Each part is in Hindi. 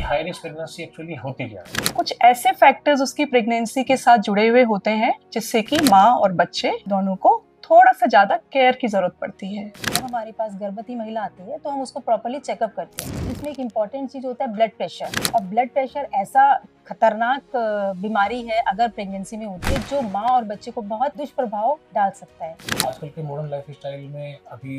हाई रिस्क प्रेगनेंसी एक्चुअली होती क्या है? कुछ ऐसे फैक्टर्स उसकी प्रेगनेंसी के साथ जुड़े हुए होते हैं जिससे कि माँ और बच्चे दोनों को थोड़ा सा ज्यादा केयर की जरूरत पड़ती है। जब हमारे पास गर्भवती महिला आती है तो हम उसको प्रॉपर्ली चेकअप करते हैं। इसमें एक इम्पॉर्टेंट चीज होता है ब्लड प्रेशर, और ब्लड प्रेशर ऐसा खतरनाक बीमारी है अगर प्रेगनेंसी में होती है जो माँ और बच्चे को बहुत दुष्प्रभाव डाल सकता है। आजकल के मॉडर्न लाइफ स्टाइल में अभी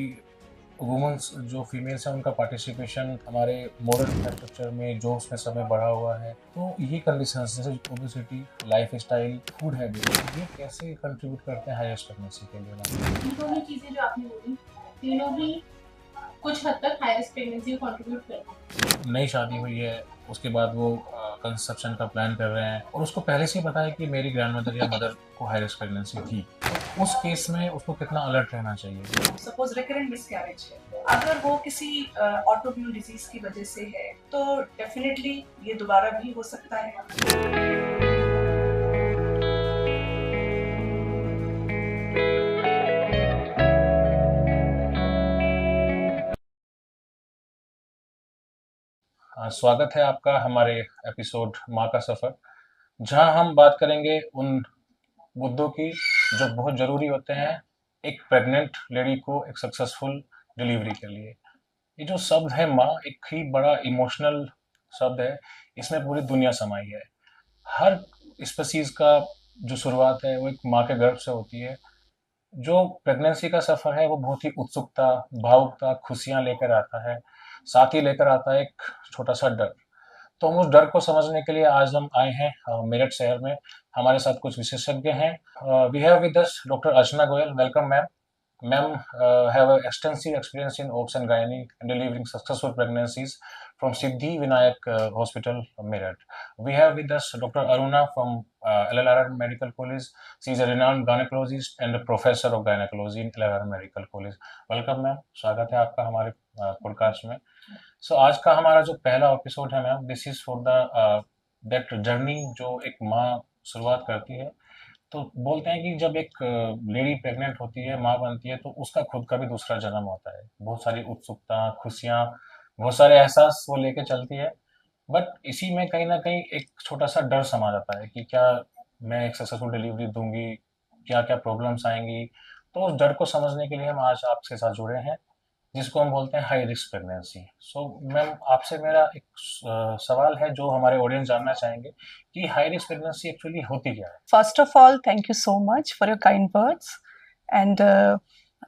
वुमेन्स जो फीमेल्स हैं उनका पार्टिसिपेशन हमारे मॉडर्न इंफ्रास्ट्रक्चर में जो उसमें समय बढ़ा हुआ है, तो ये कंडीशंस जैसे obesity, life style, food habit, ये कैसे कंट्रीब्यूट करते हैं हाई रिस्क प्रेगनेंसी के लिए? ये दोनों चीजें जो आपने बोली तीनों ही कुछ हद तक हाई रिस्क प्रेगनेंसी को कंट्रीब्यूट करती हैं। नई शादी हुई है, उसके बाद वो कंसेप्शन का प्लान कर रहे हैं और उसको पहले से ही पता है कि मेरी ग्रैंडमदर या मदर को हाई रिस्क प्रेगनेंसी थी, तो उस केस में उसको कितना अलर्ट रहना चाहिए? सपोज रिकरेंट मिसकैरेज है, अगर वो किसी ऑटोइम्यून डिजीज की वजह से है तो डेफिनेटली ये दोबारा भी हो सकता है। स्वागत है आपका हमारे एपिसोड माँ का सफ़र, जहां हम बात करेंगे उन मुद्दों की जो बहुत ज़रूरी होते हैं एक प्रेग्नेंट लेडी को एक सक्सेसफुल डिलीवरी के लिए। ये जो शब्द है माँ, एक ही बड़ा इमोशनल शब्द है, इसमें पूरी दुनिया समाई है। हर स्पीसीज का जो शुरुआत है वो एक माँ के गर्भ से होती है। जो प्रेगनेंसी का सफ़र है वो बहुत ही उत्सुकता, भावुकता, खुशियाँ लेकर आता है, साथ ही लेकर आता है एक छोटा सा डर। तो हम उस डर को समझने के लिए आज हम आए हैं मेरठ शहर में। हमारे साथ कुछ विशेषज्ञ हैं। We have with us doctor Archana Goyal. Welcome ma'am. Ma'am have extensive experience in OBS and gynae and delivering successful pregnancies from Siddhi Vinayak Hospital, Meerut. We have with us Dr. Aruna from LLR Medical College. She is a renowned gynecologist and a professor of gynecology in LLR Medical College. Welcome ma'am, स्वागत है आपका हमारे पॉडकास्ट में। आज का हमारा जो पहला एपिसोड है ma'am, this is for the that journey जो एक माँ शुरुआत करती है। तो बोलते हैं कि जब एक लेडी प्रेग्नेंट होती है, माँ बनती है, तो उसका खुद का भी दूसरा जन्म होता है। बहुत सारी उत्सुकता, खुशियाँ, बहुत सारे एहसास वो लेके चलती है। बट इसी में कहीं न कहीं एक छोटा-सा डर समा जाता है कि क्या मैं एक सक्सेसफुल डिलीवरी दूँगी? क्या-क्या प्रॉब्लम्स आएँगी? तो उस डर को समझने के लिए हम आज आपके साथ जुड़े हैं, जिसको हम बोलते हैं high risk pregnancy. So ma'am, आपसे मेरा एक सवाल है जो हमारे ऑडियंस जानना चाहेंगे कि हाई रिस्क प्रेगनेंसी एक्चुअली होती क्या है? First of all, thank you so much for your kind words, and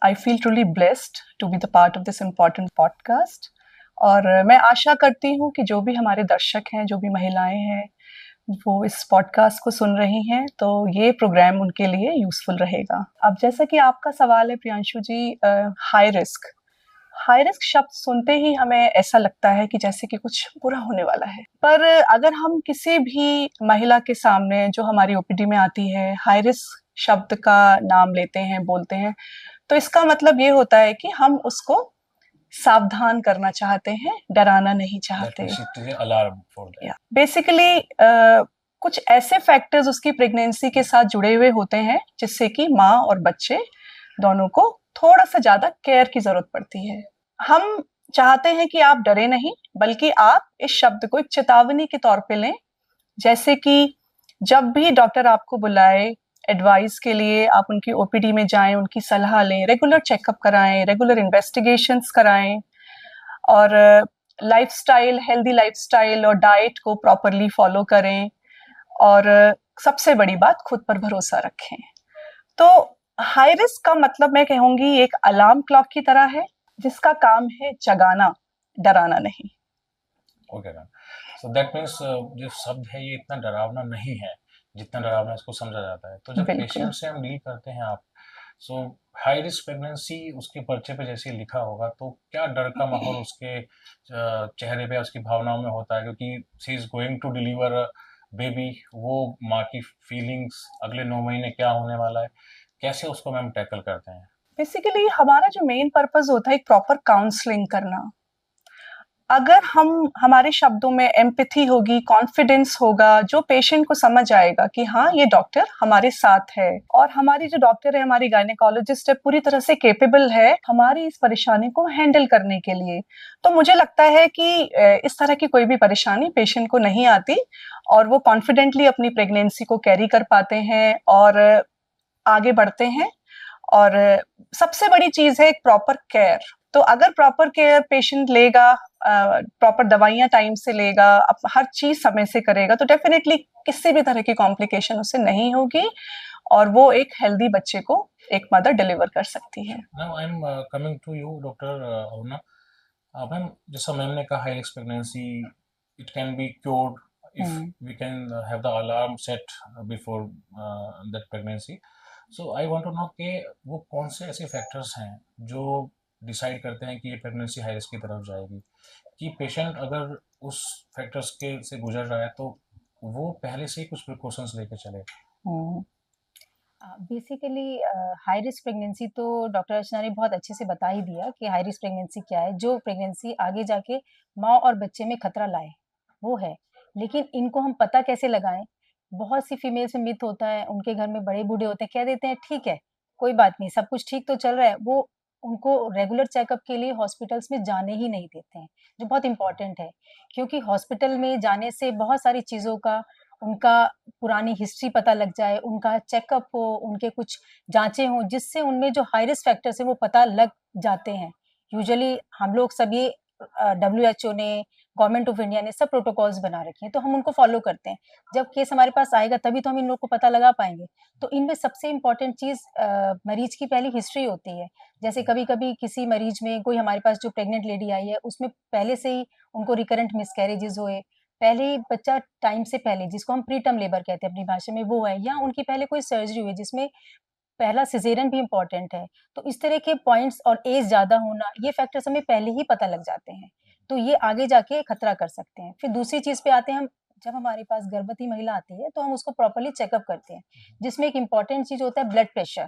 I feel truly blessed to be the part of this important podcast. और मैं आशा करती हूँ कि जो भी हमारे दर्शक हैं, जो भी महिलाएं हैं, वो इस पॉडकास्ट को सुन रही हैं, तो ये प्रोग्राम उनके लिए यूजफुल रहेगा। अब जैसा कि आपका सवाल है प्रियांशु जी, हाई रिस्क शब्द सुनते ही हमें ऐसा लगता है कि जैसे कि कुछ बुरा होने वाला है। पर अगर हम किसी भी महिला के सामने जो हमारी ओपीडी में आती है हाई रिस्क शब्द का नाम लेते हैं, बोलते हैं, तो इसका मतलब ये होता है कि हम उसको सावधान करना चाहते हैं, डराना नहीं चाहते। Alarm for that. बेसिकली कुछ ऐसे फैक्टर्स उसकी प्रेगनेंसी के साथ जुड़े हुए होते हैं जिससे कि माँ और बच्चे दोनों को थोड़ा सा ज्यादा केयर की जरूरत पड़ती है। हम चाहते हैं कि आप डरे नहीं, बल्कि आप इस शब्द को एक चेतावनी के तौर पे लें। जैसे कि जब भी डॉक्टर आपको बुलाए एडवाइस के लिए, आप उनकी ओपीडी में जाएं, उनकी सलाह लें, रेगुलर चेकअप कराएं, रेगुलर इन्वेस्टिगेशंस कराएं, और लाइफस्टाइल, हेल्दी लाइफस्टाइल और डाइट को प्रॉपरली फॉलो करें, और सबसे बड़ी बात, खुद पर भरोसा रखें। तो हाई रिस्क का मतलब मैं कहूंगी एक अलार्म क्लॉक की तरह है, जिसका काम है जगाना, डराना नहीं। Okay ma'am, so that means जो शब्द है ये इतना डरावना नहीं है जितना डरावना इसको समझा जाता है। तो जब बिल्कुल। पेशेंट से हम डील करते हैं आप, सो हाई रिस्क प्रेगनेंसी उसके पर्चे पे जैसे लिखा होगा, तो क्या डर का माहौल उसके चेहरे पे, उसकी भावनाओं में होता है? क्योंकि she is going to deliver baby, वो माँ की फीलिंग्स अगले 9 महीने क्या होने वाला है, कैसे उसको मैम टैकल करते हैं? बेसिकली हमारा जो मेन पर्पस होता है एक प्रॉपर काउंसलिंग करना। अगर हम हमारे शब्दों में एम्पैथी होगी, कॉन्फिडेंस होगा, जो पेशेंट को समझ आएगा कि हाँ ये डॉक्टर हमारे साथ है और हमारी जो डॉक्टर है, हमारी गायनेकोलॉजिस्ट है, पूरी तरह से कैपेबल है हमारी इस परेशानी को हैंडल करने के लिए, तो मुझे लगता है कि इस तरह की कोई भी परेशानी पेशेंट को नहीं आती और वो कॉन्फिडेंटली अपनी प्रेगनेंसी को कैरी कर पाते हैं और आगे बढ़ते हैं। और सबसे बड़ी चीज है एक प्रॉपर केयर। तो अगर प्रॉपर केयर पेशेंट लेगा, प्रॉपर दवाइयां टाइम से लेगा, हर चीज समय से करेगा, तो डेफिनेटली किसी भी तरह की कॉम्प्लिकेशन उससे नहीं होगी और वो एक हेल्दी बच्चे को एक मदर डिलीवर कर सकती है। Now I am coming to you doctor Aruna. Ma'am, जैसा मैम ने कहा, high risk pregnancy it can be cured if we can have the alarm set before that pregnancy. So I want to know कि वो कौन से ऐसे फैक्टर्स हैं जो डिसाइड करते हैं कि ये प्रेगनेंसी हाई रिस्क की तरफ जाएगी, कि पेशेंट अगर उस फैक्टर्स के से गुजर रहा है तो वो पहले से ही कुछ प्रिकॉशंस लेके चले। बेसिकली हाई रिस्क प्रेगनेंसी तो डॉक्टर अर्चना ने बहुत अच्छे से बता ही दिया कि हाई रिस्क प्रेगनेंसी क्या है, जो प्रेगनेंसी आगे जाके माँ और बच्चे में खतरा लाए वो है। लेकिन इनको हम पता कैसे लगाएं? बहुत सी फीमेल्स में मिथ होता है, उनके घर में बड़े बूढ़े होते हैं, कह देते हैं ठीक है कोई बात नहीं, सब कुछ ठीक तो चल रहा है, वो उनको रेगुलर चेकअप के लिए हॉस्पिटल्स में जाने ही नहीं देते हैं, जो बहुत इंपॉर्टेंट है। क्योंकि हॉस्पिटल में जाने से बहुत सारी चीज़ों का, उनका पुरानी हिस्ट्री पता लग जाए, उनका चेकअप हो, उनके कुछ जाँचें हों, जिससे उनमें जो हाई रिस्क फैक्टर्स हैं वो पता लग जाते हैं। यूजुअली हम लोग सब ये WHO ने, गवर्नमेंट ऑफ इंडिया ने सब प्रोटोकॉल्स बना रखे हैं, तो हम उनको फॉलो करते हैं। जब केस हमारे पास आएगा तभी तो हम इन लोगों को पता लगा पाएँगे। तो इनमें सबसे इम्पोर्टेंट चीज़ मरीज़ की पहली हिस्ट्री होती है। जैसे कभी-कभी किसी मरीज़ में, कोई हमारे पास जो प्रेग्नेंट लेडी आई है, उसमें पहले से ही उनको रिकरेंट मिसकैरेजेज़ हुए, पहले ही बच्चा टाइम से पहले, जिसको हम प्री टर्म लेबर कहते हैं अपनी भाषा में, वो है, या उनकी पहले कोई सर्जरी हुई जिसमें पहला सिज़ेरियन भी इम्पोर्टेंट है। तो इस तरह के पॉइंट्स और एज ज़्यादा होना, ये फैक्टर्स हमें पहले ही पता लग जाते हैं। तो ये आगे जाके खतरा कर सकते हैं। फिर दूसरी चीज़ पे आते हैं हम, जब हमारे पास गर्भवती महिला आती है तो हम उसको प्रॉपर्ली चेकअप करते हैं, जिसमें एक इम्पोर्टेंट चीज़ होता है ब्लड प्रेशर।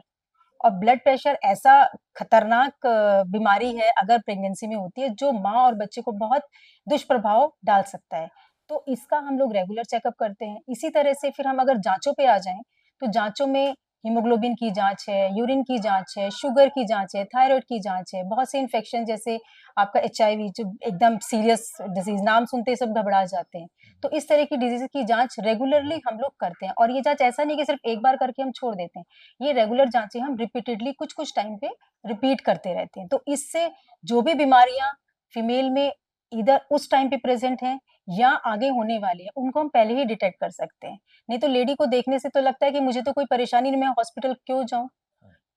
और ब्लड प्रेशर ऐसा खतरनाक बीमारी है अगर प्रेगनेंसी में होती है, जो माँ और बच्चे को बहुत दुष्प्रभाव डाल सकता है। तो इसका हम लोग रेगुलर चेकअप करते हैं। इसी तरह से फिर हम अगर जाँचों पे आ जाएँ, तो जाँचों में हीमोग्लोबिन की जाँच है, यूरिन की जाँच है, शुगर की जाँच है, थायरॉइड की जाँच है, बहुत से इन्फेक्शन जैसे आपका HIV, जो एकदम सीरियस डिज़ीज़, नाम सुनते ही सब घबरा जाते हैं। तो इस तरह की डिज़ीज़ की जाँच रेगुलरली हम लोग करते हैं, और ये जाँच ऐसा नहीं कि सिर्फ़ एक बार करके हम छोड़ देते हैं। ये रेगुलर जाँचें हम रिपीटेडली कुछ-कुछ टाइम पे रिपीट करते रहते हैं। तो इससे जो भी बीमारियाँ फीमेल में इधर उस टाइम पे प्रेज़ेंट हैं या आगे होने वाली है, उनको हम पहले ही डिटेक्ट कर सकते हैं। नहीं तो लेडी को देखने से तो लगता है कि मुझे तो कोई परेशानी नहीं, मैं हॉस्पिटल क्यों जाऊँ?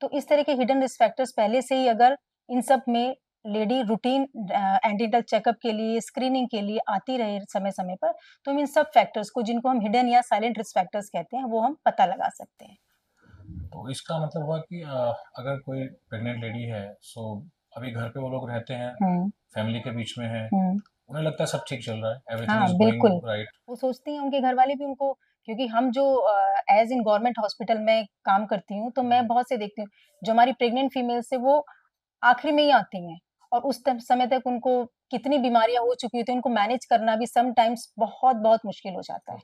तो इस तरह के हिडन रिस्क फैक्टर्स पहले से ही अगर इन सब में लेडी रूटीन एंटीनेटल चेकअप के लिए, स्क्रीनिंग के लिए आती रहे समय-समय पर, तो हम इन सब फैक्टर्स को, जिनको हम हिडन या साइलेंट रिस्क फैक्टर्स कहते हैं, वो हम पता लगा सकते हैं। तो इसका मतलब हुआ कि अगर कोई प्रेग्नेंट लेडी है, सो अभी घर पे वो लोग रहते हैं, फैमिली के बीच में है, उन्हें लगता है सब ठीक चल रहा है, एवरीथिंग हाँ, इज बिल्कुल। Going right. वो सोचती हैं, उनके घरवाले भी उनको, क्योंकि हम जो एज़ इन गवर्नमेंट हॉस्पिटल में काम करती हूँ, तो मैं बहुत से देखती हूँ, जो हमारी प्रेग्नेंट फीमेल्स है वो आखिरी में ही आती हैं, और उस समय तक उनको कितनी बीमारियाँ हो चुकी होती हैं, उनको मैनेज करना भी समटाइम्स बहुत-बहुत मुश्किल हो जाता है।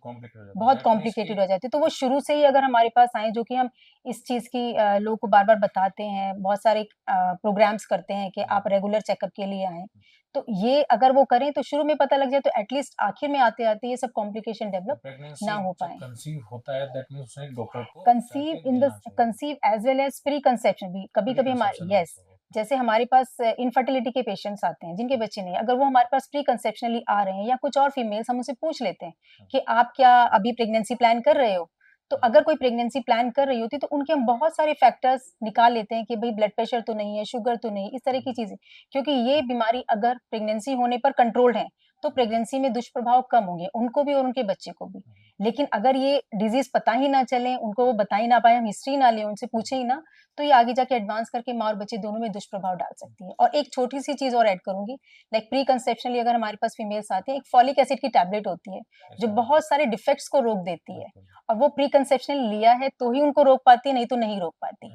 बहुत कॉम्प्लिकेटेड हो जाती है। तो वो शुरू से ही अगर हमारे पास आएँ, जो कि हम इस चीज़ की लोगों को बार-बार बताते हैं, बहुत सारे प्रोग्राम्स करते हैं कि आप रेगुलर चेकअप के लिए आएँ। तो ये अगर वो करें तो शुरू में पता लग जाए, तो एटलीस्ट आखिर में आते-आते ये सब कॉम्प्लिकेशन डेवलप ना हो पाएँ। कंसीव होता है, दैट मींस उसने डॉक्टर को conceive in the conceive as well as pre conception भी कभी-कभी हमारे, यस, जैसे हमारे पास इनफर्टिलिटी के पेशेंट्स आते हैं जिनके बच्चे नहीं, अगर वो हमारे पास प्री कंसेप्शनली आ रहे हैं, या कुछ और फीमेल्स, हम उनसे पूछ लेते हैं कि आप क्या अभी प्रेगनेंसी प्लान कर रहे हो? तो अगर कोई प्रेगनेंसी प्लान कर रही होती, तो उनके हम बहुत सारे फैक्टर्स निकाल लेते हैं कि भई ब्लड प्रेशर तो नहीं है, शुगर तो नहीं, इस तरह की चीज़ें। क्योंकि ये बीमारी अगर प्रेगनेंसी होने पर कंट्रोल्ड है, तो प्रेगनेंसी में दुष्प्रभाव कम होंगे, उनको भी और उनके बच्चे को भी। लेकिन अगर ये डिज़ीज़ पता ही ना चले, उनको वो बता ही ना पाएँ, हम हिस्ट्री ना लें, उनसे पूछे ही ना, तो ये आगे जाके एडवांस करके माँ और बच्चे दोनों में दुष्प्रभाव डाल सकती है। और एक छोटी-सी चीज़ और ऐड करूँगी, लाइक प्री कंसेप्शनली अगर हमारे पास फीमेल्स आती हैं, एक फॉलिक एसिड की टैबलेट होती है, जो बहुत सारे डिफेक्ट्स को रोक देती है, और वो प्री कंसेप्शनली लिया है तो ही उनको रोक पाती है, नहीं तो नहीं रोक पाती।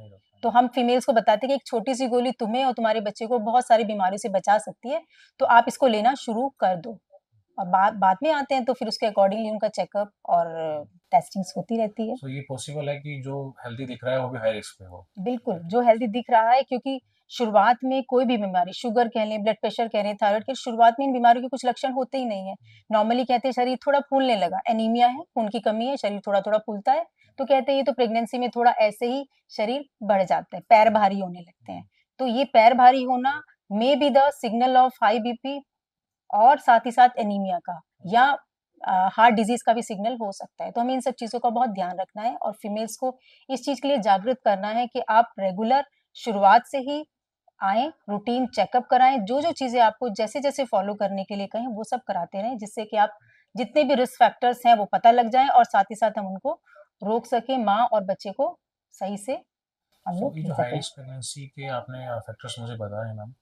तो हम फीमेल्स को बताते हैं कि एक छोटी सी गोली तुम्हें और तुम्हारे बच्चे को बहुत सारी बीमारियों से बचा सकती है, तो आप इसको लेना शुरू कर दो। और बाद बाद में आते हैं तो फिर उसके अकॉर्डिंगली उनका चेकअप और टेस्टिंग्स होती रहती है। सो ये पॉसिबल है कि जो हेल्दी दिख रहा है वो भी हाई रिस्क पे हो। बिल्कुल, जो हेल्दी दिख रहा है, क्योंकि शुरुआत में कोई भी बीमारी, शुगर कह लें, ब्लड प्रेशर कह लें, थायराइड के शुरुआत में इन बीमारियों के कुछ लक्षण होते ही नहीं है। नॉर्मली कहते हैं शरीर थोड़ा फूलने लगा, एनीमिया है, खून की कमी है, शरीर थोड़ा-थोड़ा फूलता है, तो कहते हैं ये तो प्रेगनेंसी में थोड़ा ऐसे ही शरीर बढ़ जाता है, पैर भारी होने लगते हैं। तो ये पैर भारी होना may be the signal of high BP और साथ ही साथ एनीमिया का या हार्ट डिजीज का भी सिग्नल हो सकता है। तो हमें इन सब चीज़ों का बहुत ध्यान रखना है और फीमेल्स को इस चीज़ के लिए जागृत करना है कि आप रेगुलर शुरुआत से ही आएँ, रूटीन चेकअप कराएँ, जो-जो चीज़ें आपको जैसे-जैसे फॉलो करने के लिए कहें, वो सब कराते रहें, जिससे कि आप जितने भी रिस्क फैक्टर्स हैं, वो पता लग जाएँ और साथ ही साथ हम उनको रोक सकें, माँ और बच्चे को सही से हम सो लोग ये ले जो हाई सकें। रिस्क प्रेगनेंसी के आपने फैक्टर्स मुझे बताए मैम,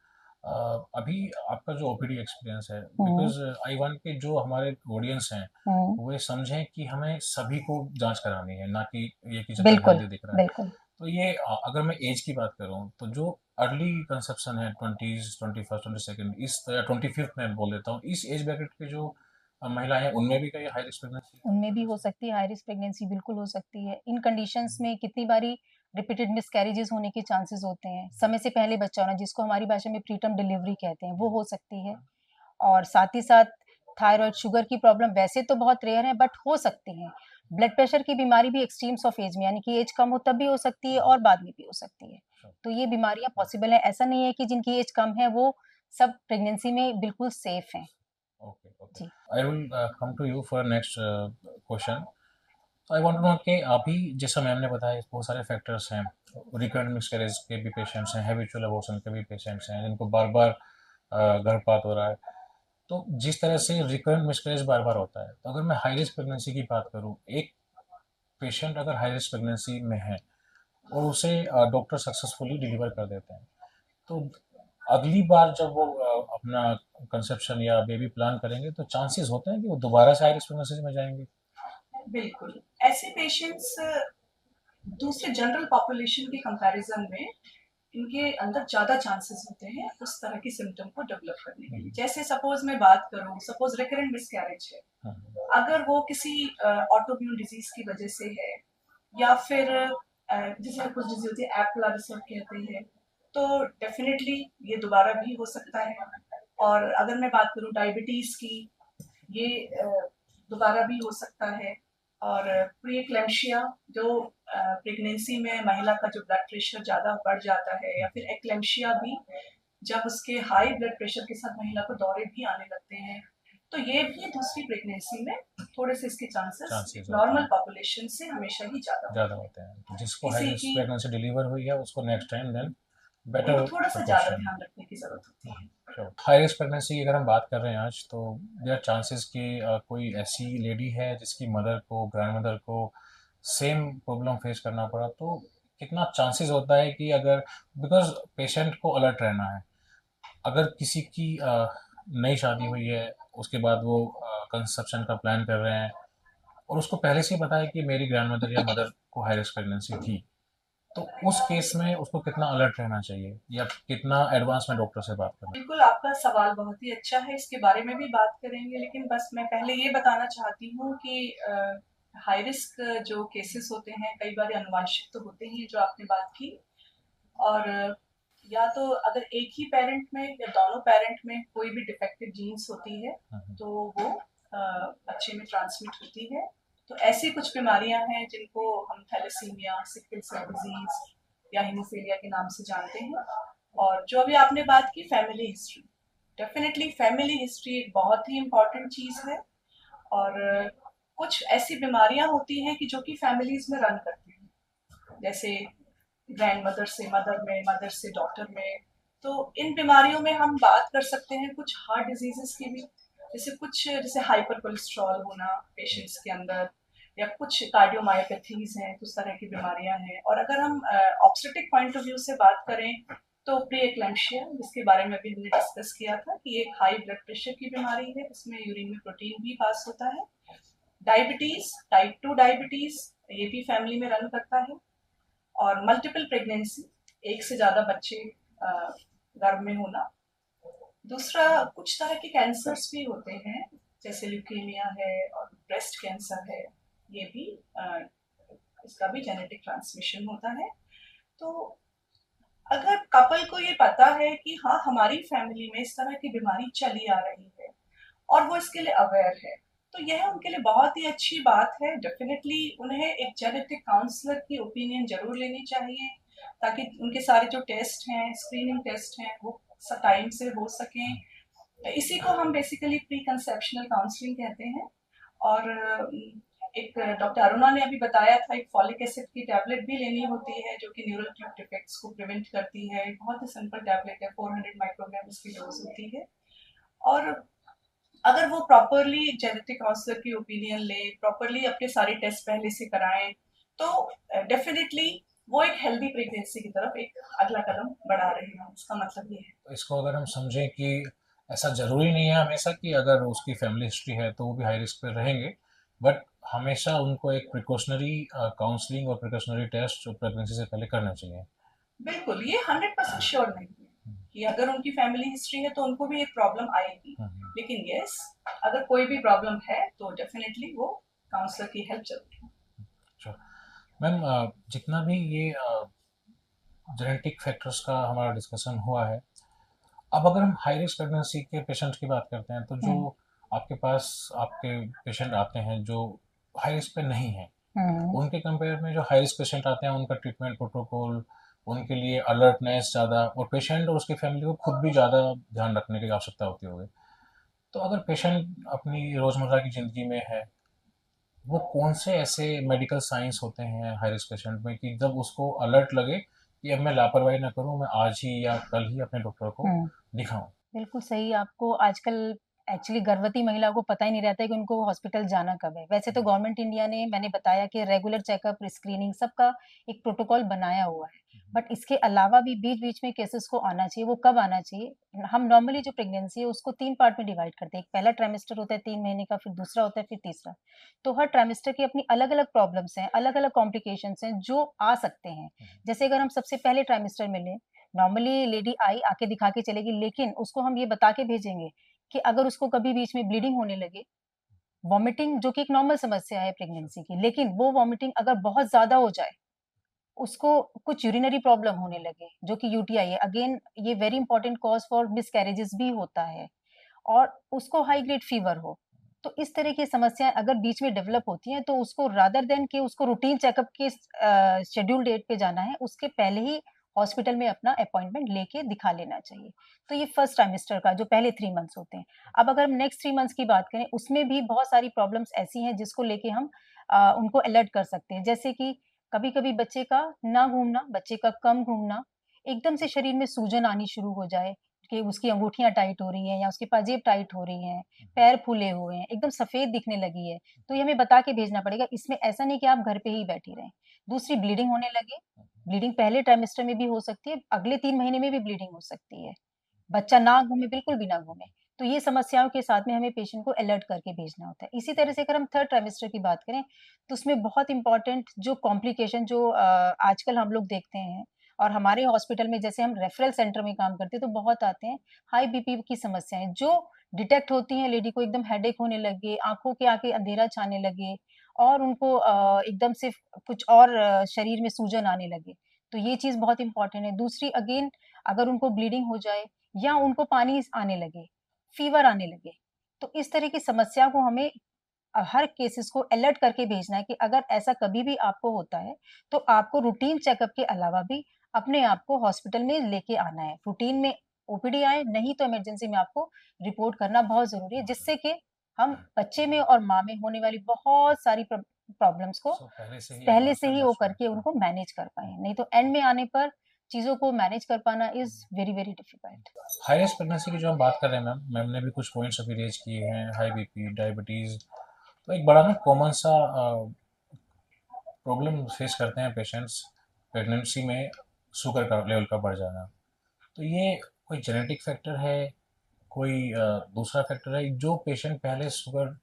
अभी आपका जो ओपीडी एक्सपीरियंस है, हुँ, बिकॉज आई वांट कि जो हमारे ऑडियंस हैं हुँ, वो ये समझें कि हमें सभी को जांच करानी है, ना कि ये कि जब तक बिल्कुल, हेल्दी दिख रहा है। बिल्कुल। तो ये अगर मैं एज की बात करूं तो जो अर्ली कंसेप्शन है 20s 21st 22nd इस 25th में बोल देता हूँ, इस एज ब्रैकेट के जो महिलाएं हैं उनमें भी क्या हाई रिस्क प्रेगनेंसी का उनमें भी चांस हो सकती है, हाई रिस्क प्रेगनेंसी बिल्कुल हो सकती है। इन कंडीशंस में कितनी बारी रिपीटेड मिसकैरेजेस होने के चांसेस होते हैं। समय से पहले बच्चा होना, जिसको हमारी भाषा में प्रीटर्म डिलीवरी कहते हैं, वो हो सकती है। और साथ ही साथ थायराइड, शुगर की प्रॉब्लम वैसे तो बहुत रेयर है, बट हो सकती है। ब्लड प्रेशर की बीमारी भी एक्सट्रीम्स ऑफ एज में, यानी कि एज कम हो तब भी हो सकती है और बाद में भी हो सकती है। तो ये बीमारियाँ पॉसिबल हैं। ऐसा नहीं है कि जिनकी एज कम है, वो सब प्रेगनेंसी में बिल्कुल सेफ हैं। Okay okay. जी। I will come to you for next question. I want to know कि अभी जैसा मैम ने बताया बहुत सारे फैक्टर्स हैं, रिकरेंट मिसकैरेज के भी पेशेंट्स हैं, हैबिचुअल अबॉर्शन के भी पेशेंट्स हैं जिनको बार बार गर्भपात हो रहा है। तो जिस तरह से रिकरेंट मिसकैरेज बार बार होता है, तो अगर मैं हाई रिस्क प्रेगनेंसी की बात करूं, एक पेशेंट अगर हाई रिस्क प्रेगनेंसी में है और उसे डॉक्टर सक्सेसफुली डिलीवर कर देते हैं, तो अगली बार जब वो अपना कंसेप्शन या बेबी प्लान करेंगे तो चांसेस होते हैं कि वो दोबारा से हाई रिस्क प्रेगनेंसी में जाएंगे। बिल्कुल। ऐसे पेशेंट्स दूसरे जनरल पॉपुलेशन के कंपैरिजन में इनके अंदर ज़्यादा चांसेस होते हैं उस तरह की सिम्टम को डेवलप करने के लिए। जैसे सपोज मैं बात करूँ, सपोज रिकरेंट मिसकैरेज है, अगर वो किसी ऑटोइम्यून डिजीज की वजह से है या फिर जैसे कुछ डिजीज होती है एप्ला डिसऑर्डर कहते हैं, तो डेफिनेटली ये दोबारा भी हो सकता है। और अगर मैं बात करूँ डायबिटीज की, ये दोबारा भी हो सकता है। और प्री-एक्लैम्शिया, जो प्रेगनेंसी में महिला का जो ब्लड प्रेशर ज़्यादा बढ़ जाता है, या फिर एक्लैम्शिया भी जब उसके हाई ब्लड प्रेशर के साथ महिला को दौरे भी आने लगते हैं, तो ये भी दूसरी प्रेगनेंसी में थोड़े से इसके चांसेस चांसेस नॉर्मल पॉपुलेशन से हमेशा ही ज़्यादा ज़्यादा होते हैं। तो जिसको हाई इसी रिस्क की प्रेगनेंसी डिलीवर हुई है उसको नेक्स्ट टाइम देन उनको बेटर थोड़ा सा ज़्यादा प्रिकॉशन। ध्यान रखने की ज़रूरत होती है। हाई रिस्क प्रेगनेंसी की अगर हम बात कर रहे हैं आज, तो देयर चांसेस कि कोई ऐसी लेडी है जिसकी मदर को, ग्रैंड मदर को सेम प्रॉब्लम फेस करना पड़ा, तो कितना चांसेस होता है कि अगर, बिकॉज पेशेंट को अलर्ट रहना है, अगर किसी की नई शादी हुई है उसके बाद वो कंसेप्शन का प्लान कर रहे हैं और उसको पहले से ही पता है कि मेरी ग्रैंड मदर या मदर को हाई रिस्क प्रेगनेंसी थी, तो उस केस में उसको कितना अलर्ट रहना चाहिए या कितना एडवांस में डॉक्टर से बात करना। बिल्कुल, आपका सवाल बहुत ही अच्छा है, इसके बारे में भी बात करेंगे, लेकिन बस मैं पहले ये बताना चाहती हूँ कि हाई रिस्क जो केसेस होते हैं कई बार अनुवांशिक तो होते ही हैं, जो आपने बात की। और या तो अगर एक ही पेरेंट में या दोनों पेरेंट में कोई भी डिफेक्टिव जीन्स होती है तो वो बच्चे में ट्रांसमिट होती है। तो ऐसी कुछ बीमारियां हैं जिनको हम थैलेसीमिया, सिकल सेल डिजीज या हीमोफीलिया के नाम से जानते हैं। और जो अभी आपने बात की family history, definitely family history एक बहुत ही इम्पॉर्टेंट चीज़ है। और कुछ ऐसी बीमारियां होती हैं कि जो कि फैमिलीज में रन करती हैं, जैसे ग्रैंड मदर से मदर में, मदर से डॉटर में। तो इन बीमारियों में हम बात कर सकते हैं कुछ हार्ट डिजीजेस की भी, जैसे हाइपर कोलेस्ट्रॉल होना पेशेंट्स के अंदर, या कुछ कार्डियोमायोपैथीज हैं, कुछ तरह की बीमारियां हैं। और अगर हम ऑब्स्टेट्रिक पॉइंट ऑफ व्यू से बात करें तो प्री एक्लैम्शिया, जिसके बारे में भी हमने डिस्कस किया था कि एक हाई ब्लड प्रेशर की बीमारी है, इसमें यूरिन में प्रोटीन भी पास होता है। डायबिटीज, टाइप 2 डायबिटीज, ये भी फैमिली में रन करता है। और मल्टीपल प्रेगनेंसी, एक से ज़्यादा बच्चे गर्भ में होना। दूसरा, कुछ तरह के कैंसर्स भी होते हैं, जैसे ल्यूकेमिया है और ब्रेस्ट कैंसर है, ये भी इसका भी जेनेटिक ट्रांसमिशन होता है। तो अगर कपल को ये पता है कि हाँ हमारी फैमिली में इस तरह की बीमारी चली आ रही है और वो इसके लिए अवेयर है, तो यह उनके लिए बहुत ही अच्छी बात है। डेफिनेटली उन्हें एक जेनेटिक काउंसलर की ओपिनियन जरूर लेनी चाहिए, ताकि उनके सारे जो टेस्ट हैं, स्क्रीनिंग टेस्ट हैं, वो टाइम से हो सकें। इसी को हम बेसिकली प्री कंसेप्शनल काउंसलिंग कहते हैं। और एक डॉक्टर अरुणा ने अभी बताया था, एक फॉलिक एसिड की टैबलेट भी लेनी होती है, जो कि न्यूरल ट्यूब डिफेक्ट्स को प्रिवेंट करती है। बहुत ही सिंपल टैबलेट है, 400 माइक्रोग्राम इसकी डोज होती है। और अगर वो प्रॉपरली जेनेटिक काउंसलर की ओपिनियन ले, प्रॉपरली अपने सारे टेस्ट पहले से कराएं, तो डेफिनेटली वो एक हेल्दी प्रेगनेंसी की तरफ एक अगला कदम बढ़ा रहे हैं। इसका मतलब ये है। तो इसको अगर हम समझें कि ऐसा ज़रूरी नहीं है हमेशा कि अगर उसकी फैमिली हिस्ट्री है तो वो भी हाई रिस्क पे रहेंगे, बट हमेशा उनको एक प्रिकॉशनरी काउंसलिंग और प्रिकॉशनरी टेस्ट प्रेगनेंसी से पहले करना चाहिए। बिल्कुल, ये 100% श्योर नहीं है कि अगर उनकी फैमिली हिस्ट्री है तो उनको भी एक प्रॉब्लम आएगी, लेकिन यस, अगर कोई भी प्रॉब्लम है तो डेफिनेटली वो काउंसलर की हेल्प जरूर है। अच्छा मैम, जितना भी ये जेनेटिक फैक्टर्स का हमारा डिस्कशन हुआ है, अब अगर हम हाई रिस्क प्रेगनेंसी के पेशेंट की बात करते हैं, तो जो आपके पास आपके पेशेंट आते हैं जो हाई रिस्क पे नहीं है, उनके कंपेयर में जो हाई रिस्क पेशेंट आते हैं, उनका ट्रीटमेंट प्रोटोकॉल, उनके लिए अलर्टनेस ज़्यादा, और पेशेंट और उसकी फैमिली को खुद भी ज़्यादा ध्यान रखने की आवश्यकता होती होगी। तो अगर पेशेंट अपनी रोज़मर्रा की ज़िंदगी में है, वो कौन से ऐसे मेडिकल साइंस होते हैं हाई रिस्क पेशेंट में कि जब उसको अलर्ट लगे कि अब मैं लापरवाही ना करूं, मैं आज ही या कल ही अपने डॉक्टर को दिखाऊं? बिल्कुल सही। आपको आजकल एक्चुअली गर्भवती महिला को पता ही नहीं रहता है कि उनको हॉस्पिटल जाना कब है। वैसे तो गवर्नमेंट इंडिया ने, मैंने बताया कि रेगुलर चेकअप, स्क्रीनिंग सबका एक प्रोटोकॉल बनाया हुआ है, बट इसके अलावा भी बीच-बीच में केसेस को आना चाहिए। वो कब आना चाहिए? हम नॉर्मली जो प्रेगनेंसी है उसको 3 पार्ट में डिवाइड करते हैं। एक पहला ट्राइमेस्टर होता है 3 महीने का, फिर दूसरा होता है, फिर तीसरा। तो हर ट्राइमेस्टर की अपनी अलग-अलग प्रॉब्लम्स हैं, अलग-अलग कॉम्प्लिकेशंस हैं जो आ सकते हैं। जैसे अगर हम सबसे पहले ट्राइमेस्टर में लें, नॉर्मली लेडी आई आके दिखा के चलेगी, लेकिन उसको हम ये बता के भेजेंगे कि अगर उसको कभी बीच में ब्लीडिंग होने लगे, वॉमिटिंग जो कि एक नॉर्मल समस्या है प्रेगनेंसी की, लेकिन वो वॉमिटिंग अगर बहुत ज़्यादा हो जाए, उसको कुछ यूरिनरी प्रॉब्लम होने लगे, जो कि यूटीआई है, अगेन ये very important cause for miscarriages भी होता है, और उसको हाई ग्रेड फीवर हो। तो इस तरह की समस्याएँ अगर बीच में डेवलप होती हैं, तो उसको रादर देन कि उसको रूटीन चेकअप के शेड्यूल डेट पे जाना है, उसके पहले ही हॉस्पिटल में अपना अपॉइंटमेंट लेके दिखा लेना चाहिए। तो ये फर्स्ट ट्राइमेस्टर का जो पहले 3 मंथ्स होते हैं। अब अगर हम नेक्स्ट 3 मंथ्स की बात करें, उसमें भी बहुत सारी प्रॉब्लम्स ऐसी हैं जिसको लेके हम उनको अलर्ट कर सकते हैं। जैसे कि कभी-कभी बच्चे का ना घूमना, बच्चे का कम घूमना, एकदम से शरीर में सूजन आनी शुरू हो जाए कि उसकी अंगूठियाँ टाइट हो रही हैं या उसकी पाजेब टाइट हो रही हैं, पैर फूले हुए हैं, एकदम सफ़ेद दिखने लगी है, तो ये हमें बता के भेजना पड़ेगा। इसमें ऐसा नहीं कि आप घर पे ही बैठी रहें। दूसरी, ब्लीडिंग होने लगे, ब्लीडिंग पहले ट्राइमेस्टर में भी हो सकती है, अगले 3 महीने में भी ब्लीडिंग हो सकती है। बच्चा ना घूमे, बिल्कुल भी ना घूमे। तो ये समस्याओं के साथ में हमें पेशेंट को अलर्ट करके भेजना होता है। इसी तरह से अगर हम थर्ड ट्राइमेस्टर की बात करें, तो उसमें बहुत इम्पोर्टेंट जो कॉम्प्लिकेशन जो आजकल हम लोग देखते हैं, और हमारे हॉस्पिटल में जैसे हम रेफरल सेंटर में काम करते हैं, तो बहुत आते हैं हाई बीपी की समस्याएँ जो डिटेक्ट होती हैं, लेडी को एकदम हेडेक होने लगे, आँखों के आगे अंधेरा छाने लगे, और उनको एकदम से कुछ और शरीर में सूजन आने लगे। तो ये चीज़ बहुत इम्पोर्टेंट है। दूसरी, अगेन अगर उनको ब्लीडिंग हो जाए या उनको पानी आने लगे, फीवर आने लगे, तो इस तरह की समस्या को हमें हर केसेस को अलर्ट करके भेजना है कि अगर ऐसा कभी भी आपको होता है, तो आपको रूटीन चेकअप के अलावा भी अपने आप को हॉस्पिटल में लेके आना है। रूटीन में ओपीडी आए, नहीं तो इमरजेंसी में आपको रिपोर्ट करना बहुत ज़रूरी है, जिससे कि हम बच्चे में और माँ में होने वाली बहुत सारी प्रॉब्लम्स को पहले से ही वो करके उनको मैनेज कर पाएँ। नहीं तो एंड में आने पर चीज़ों को मैनेज कर पाना is very, very difficult. High risk pregnancy की जो हम बात कर रहे हैं मैम, मैम ने भी कुछ पॉइंट्स अभी रेज किए हैं, हाई बीपी, डायबिटीज़। तो एक बड़ा ना कॉमन सा प्रॉब्लम फेस करते हैं पेशेंट्स प्रेगनेंसी में, शुगर का लेवल का बढ़ जाना। तो ये कोई जेनेटिक फैक्टर है, कोई दूसरा फैक्टर है जो पेशेंट पहले शुगर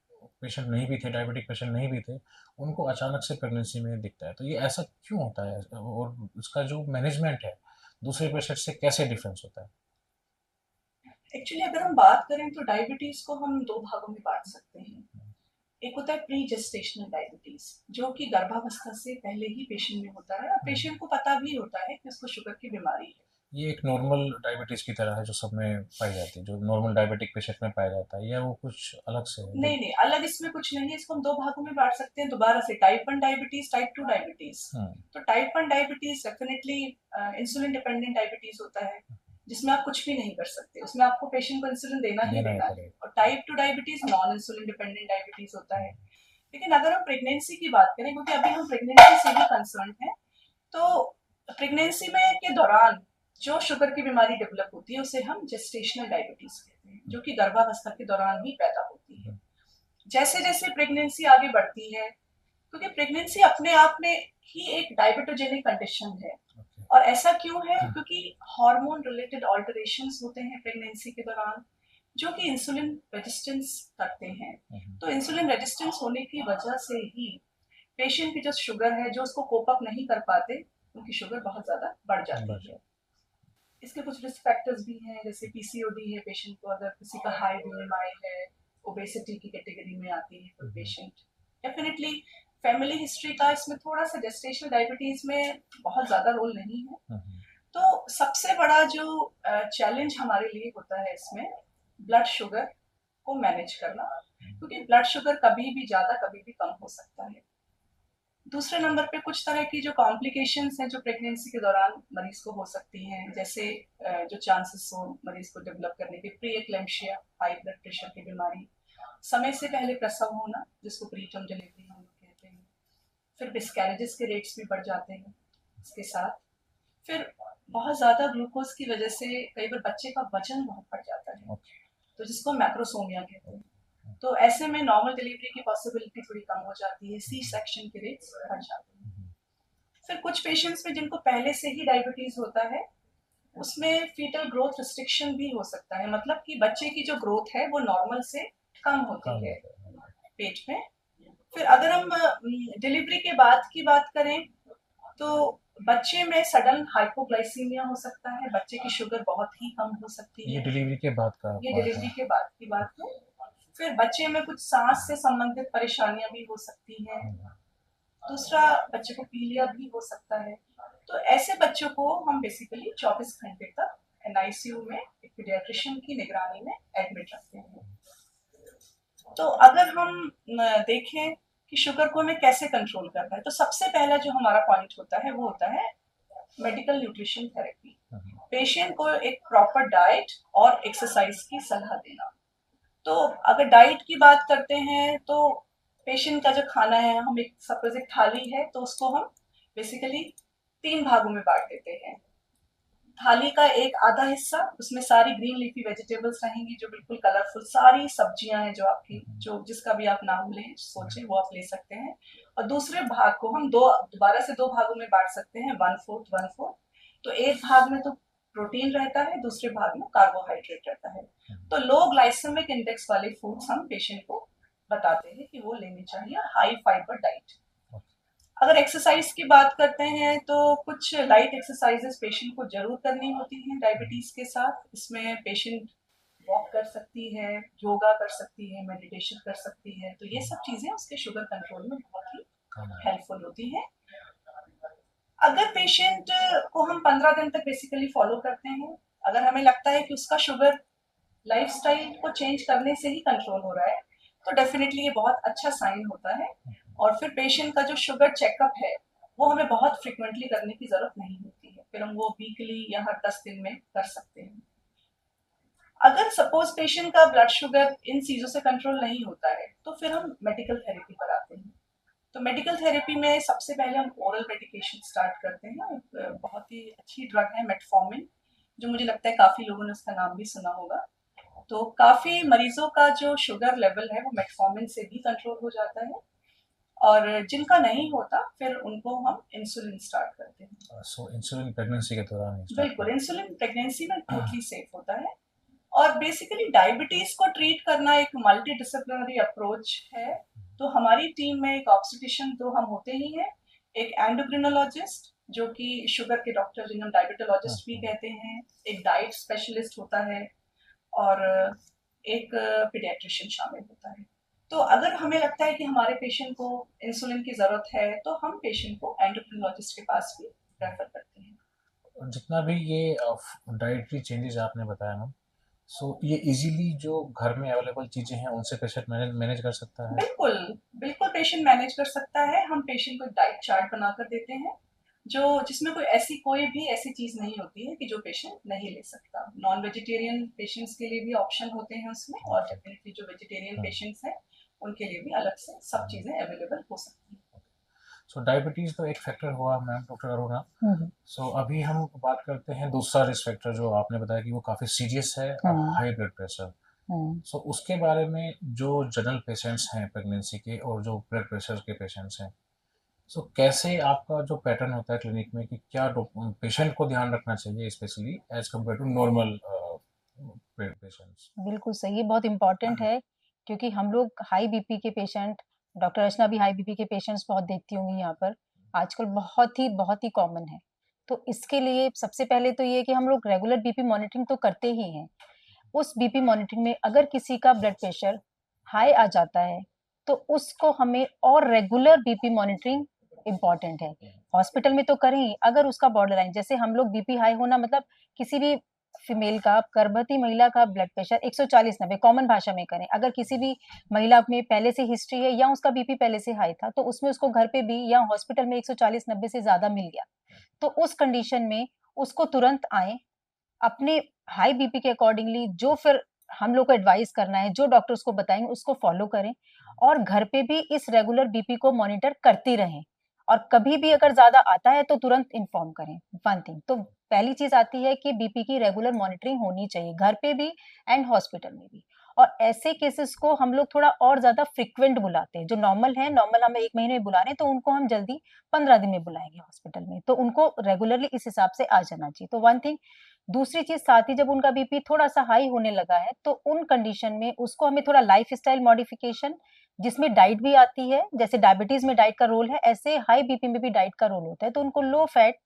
पेशेंट नहीं भी थे, डायबिटिक पेशेंट नहीं भी थे, उनको अचानक से प्रेगनेंसी में दिखता है। तो ये ऐसा क्यों होता है और उसका जो मैनेजमेंट है दूसरे पेशेंट से कैसे डिफरेंस होता है? एक्चुअली अगर हम बात करें तो डायबिटीज को हम दो भागों में बांट सकते हैं। एक होता है प्री जेस्टेशनल डायबिटीज, जो कि गर्भावस्था से पहले ही पेशेंट में होता है और पेशेंट को पता भी होता है कि उसको शुगर की बीमारी है। ये एक नॉर्मल डायबिटीज की तरह है जो सब में पाई जाती है, जो नॉर्मल डायबिटिक पेशेंट में पाया जाता है, या वो कुछ अलग से है? नहीं नहीं, अलग इसमें कुछ नहीं है। इसको हम दो भागों में बांट सकते हैं दोबारा से, टाइप 1 डायबिटीज, टाइप 2 डायबिटीज। तो type 1 diabetes definitely insulin dependent diabetes होता है, जिसमें आप कुछ भी नहीं कर सकते, उसमें आपको पेशेंट को इंसुलिन देना ही देना है। और type 2 diabetes non insulin dependent diabetes होता है। लेकिन अगर हम प्रेगनेंसी की बात करें, क्योंकि अभी हम प्रेगनेंसी से ही कंसर्न है, तो प्रेगनेंसी में के दौरान जो शुगर की बीमारी डेवलप होती है उसे हम जेस्टेशनल डायबिटीज कहते हैं, जो कि गर्भावस्था के दौरान ही पैदा होती है। जैसे जैसे प्रेगनेंसी आगे बढ़ती है, क्योंकि प्रेगनेंसी अपने आप में ही एक डायबिटोजेनिक कंडीशन है। और ऐसा क्यों है? क्योंकि हार्मोन रिलेटेड ऑल्टरेशंस होते हैं प्रेगनेंसी के दौरान, जो कि इंसुलिन रेजिस्टेंस करते हैं। तो इंसुलिन रेजिस्टेंस होने की वजह से ही पेशेंट की जो शुगर है, जो उसको कोप अप नहीं कर पाते, उनकी शुगर बहुत ज्यादा बढ़ जाती है। इसके कुछ रिस्क फैक्टर्स भी हैं, जैसे पीसीओडी है पेशेंट को, अगर किसी का हाई बीएमआई है, ओबेसिटी की कैटेगरी में आती है कोई पेशेंट, डेफिनेटली फैमिली हिस्ट्री का इसमें थोड़ा सा जेस्टेशनल डायबिटीज में बहुत ज्यादा रोल नहीं है। तो सबसे बड़ा जो चैलेंज हमारे लिए होता है इसमें ब्लड शुगर को मैनेज करना, क्योंकि ब्लड शुगर कभी भी ज्यादा कभी भी कम हो सकता है। दूसरे नंबर पे कुछ तरह की जो कॉम्प्लिकेशंस हैं जो प्रेगनेंसी के दौरान मरीज को हो सकती हैं, जैसे जो चांसेस हो मरीज को डेवलप करने के, pre eclampsia, high blood pressure की बीमारी, समय से पहले प्रसव होना जिसको प्रीटर्म डिलीवरी हम लोग कहते हैं, फिर मिसकैरेजेस के रेट्स भी बढ़ जाते हैं इसके साथ, फिर बहुत ज्यादा ग्लूकोज की वजह से कई बार बच्चे का वजन बहुत बढ़ जाता है, तो जिसको मैक्रोसोमिया कहते हैं। तो ऐसे में नॉर्मल डिलीवरी की पॉसिबिलिटी थोड़ी कम हो जाती है, सी सेक्शन के रेट्स बढ़ जाते हैं। फिर कुछ पेशेंट्स में जिनको पहले से ही डायबिटीज होता है, उसमें फीटल ग्रोथ रिस्ट्रिक्शन भी हो सकता है, मतलब कि बच्चे की जो ग्रोथ है वो नॉर्मल से कम होती है पेट में। फिर अगर हम डिलीवरी के बाद की बात करें, तो बच्चे में सडन हाइपोग्लाइसीमिया हो सकता है, बच्चे की शुगर बहुत ही कम हो सकती है। ये डिलीवरी के बाद का ये डिलीवरी के बाद की बात है। फिर बच्चे में कुछ सांस से संबंधित परेशानियां भी हो सकती हैं। दूसरा, बच्चे को पीलिया भी हो सकता है। तो ऐसे बच्चों को हम बेसिकली 24 घंटे तक एनआईसीयू में एक पीडियाट्रिशियन की निगरानी में एडमिट रखते हैं। तो अगर हम देखें कि शुगर को हमें कैसे कंट्रोल करना है, तो सबसे पहला जो हमारा पॉइंट होता है वो होता है मेडिकल न्यूट्रिशन थेरेपी। पेशेंट को एक प्रॉपर डाइट और एक्सरसाइज की सलाह देना। तो अगर डाइट की बात करते हैं, तो पेशेंट का जो खाना है, हम एक सपोज एक थाली है तो उसको हम बेसिकली 3 भागों में बांट देते हैं। थाली का एक आधा हिस्सा, उसमें सारी ग्रीन लीफी वेजिटेबल्स रहेंगी जो बिल्कुल कलरफुल, सारी सब्जियां हैं जो आपकी, जो जिसका भी आप नाम लें सोचें वो आप ले सकते हैं। और दूसरे भाग को हम दोबारा से 2 भागों में बांट सकते हैं, 1/4 1/4। तो एक भाग में तो प्रोटीन रहता है, दूसरे भाग में कार्बोहाइड्रेट रहता है। तो लो ग्लाइसेमिक इंडेक्स वाले फूड्स हम पेशेंट को बताते हैं कि वो लेनी चाहिए, हाई फाइबर डाइट। अगर एक्सरसाइज की बात करते हैं, तो कुछ लाइट एक्सरसाइजेस पेशेंट को जरूर करनी होती हैं डायबिटीज के साथ। इसमें पेशेंट वॉक कर सकती है, योगा कर सकती है, मेडिटेशन कर सकती है। तो ये सब चीजें उसके शुगर कंट्रोल में बहुत ही हेल्पफुल होती हैं। अगर पेशेंट को हम 15 दिन तक बेसिकली फॉलो करते हैं, अगर हमें लगता है कि उसका शुगर लाइफस्टाइल को चेंज करने से ही कंट्रोल हो रहा है, तो डेफिनेटली ये बहुत अच्छा साइन होता है। और फिर पेशेंट का जो शुगर चेकअप है वो हमें बहुत फ्रिक्वेंटली करने की जरूरत नहीं होती है, फिर हम वो वीकली या हर 10 दिन में कर सकते हैं। अगर सपोज पेशेंट का ब्लड शुगर इन चीजों से कंट्रोल नहीं होता है, तो फिर हम मेडिकल थेरेपी पर आते हैं। तो मेडिकल थेरेपी में सबसे पहले हम ओरल मेडिकेशन स्टार्ट करते हैं। बहुत ही अच्छी ड्रग है मेटफॉर्मिन, जो मुझे लगता है काफी लोगों ने उसका नाम भी सुना होगा। तो काफी मरीजों का जो शुगर लेवल है वो मेटफॉर्मिन से भी कंट्रोल हो जाता है, और जिनका नहीं होता फिर उनको हम इंसुलिन स्टार्ट करते हैं। सो इंसुलिन प्रेगनेंसी के दौरान बिल्कुल, इंसुलिन प्रेगनेंसी में टोटली सेफ होता है। और बेसिकली डायबिटीज को ट्रीट करना एक मल्टी डिसिप्लिनरी अप्रोच है। तो हमारी टीम में एक ऑब्स्टिशियन तो हम होते ही हैं, एक एंडोक्रिनोलॉजिस्ट जो कि शुगर के डॉक्टर जिन्हें हम डायबिटोलॉजिस्ट भी कहते हैं, एक डाइट स्पेशलिस्ट होता है और एक पीडियाट्रिशियन शामिल होता है। तो अगर हमें लगता है कि हमारे पेशेंट को इंसुलिन की जरूरत है तो हम पेशेंट को एंडोक्रिनोलॉजिस्ट के पास भी रेफर करते हैं। जितना भी ये डाइटरी चेंजेस आपने बताया मैम, सो ये इजीली जो घर में अवेलेबल चीज़ें हैं उनसे पेशेंट मैनेज मैनेज कर सकता है? बिल्कुल, बिल्कुल पेशेंट मैनेज कर सकता है। हम पेशेंट को एक डाइट चार्ट बनाकर देते हैं जो जिसमें कोई भी ऐसी चीज नहीं होती है कि जो पेशेंट नहीं ले सकता। नॉन वेजिटेरियन पेशेंट्स के लिए भी ऑप्शन होते हैं उसमें, और डेफिनेटली जो वेजिटेरियन पेशेंट्स हैं उनके लिए भी अलग से सब चीजें अवेलेबल हो सकती हैं। सो डायबिटीज तो एक फैक्टर हुआ मैम डॉक्टर अरुणा। सो अभी हम बात करते हैं दूसरा रिस्क फैक्टर जो आपने बताया कि वो काफ़ी सीरियस है, हाई ब्लड प्रेशर। सो उसके बारे में जो जनरल पेशेंट्स हैं प्रेगनेंसी के और जो ब्लड प्रेशर के पेशेंट्स हैं, सो कैसे आपका जो पैटर्न होता है क्लिनिक में कि क्या पेशेंट को ध्यान रखना चाहिए specially as compare to normal patients? बिल्कुल सही है, बहुत इम्पोर्टेंट है क्योंकि हम लोग हाई बीपी के पेशेंट, डॉक्टर अर्चना भी हाई बीपी के पेशेंट्स बहुत देखती होंगी यहाँ पर, आजकल बहुत ही कॉमन है। तो इसके लिए सबसे पहले तो ये कि हम लोग रेगुलर बीपी मॉनिटरिंग तो करते ही हैं। उस बीपी मॉनिटरिंग में अगर किसी का ब्लड प्रेशर हाई आ जाता है तो उसको हमें और रेगुलर बीपी मॉनिटरिंग इम्पॉर्टेंट है। हॉस्पिटल में तो करें ही, अगर उसका बॉर्डर लाइन, जैसे हम लोग बीपी हाई होना मतलब किसी भी फीमेल का, गर्भवती महिला का ब्लड प्रेशर 140/90 कॉमन भाषा में करें, अगर किसी भी महिला में पहले से हिस्ट्री है या उसका बीपी पहले से हाई था तो उसमें उसको घर पे भी या हॉस्पिटल में 140/90 से ज्यादा मिल गया, तो उस कंडीशन में उसको तुरंत आए, अपने हाई बीपी के अकॉर्डिंगली जो फिर हम लोग को एडवाइस करना है, जो डॉक्टर उसको बताएंगे उसको फॉलो करें, और घर पे भी इस रेगुलर बीपी को मॉनिटर करती रहें, और कभी भी अगर ज्यादा आता है तो तुरंत इन्फॉर्म करें। वन थिंग तो पहली चीज आती है कि बीपी की रेगुलर मॉनिटरिंग होनी चाहिए घर पे भी एंड हॉस्पिटल में भी। और ऐसे केसेस को हम लोग थोड़ा और ज्यादा फ्रिक्वेंट बुलाते हैं, जो नॉर्मल हम 1 महीने में बुला रहे हैं तो उनको हम जल्दी 15 दिन में बुलाएंगे हॉस्पिटल में, तो उनको रेगुलरली इस हिसाब से आ जाना चाहिए। तो वन थिंग, दूसरी चीज साथ ही जब उनका बीपी थोड़ा सा हाई होने लगा है तो उन कंडीशन में उसको हमें थोड़ा लाइफ स्टाइल मॉडिफिकेशन, जिसमें डाइट भी आती है, जैसे डायबिटीज में डाइट का रोल है ऐसे हाई बीपी में भी डाइट का रोल होता है, तो उनको low fat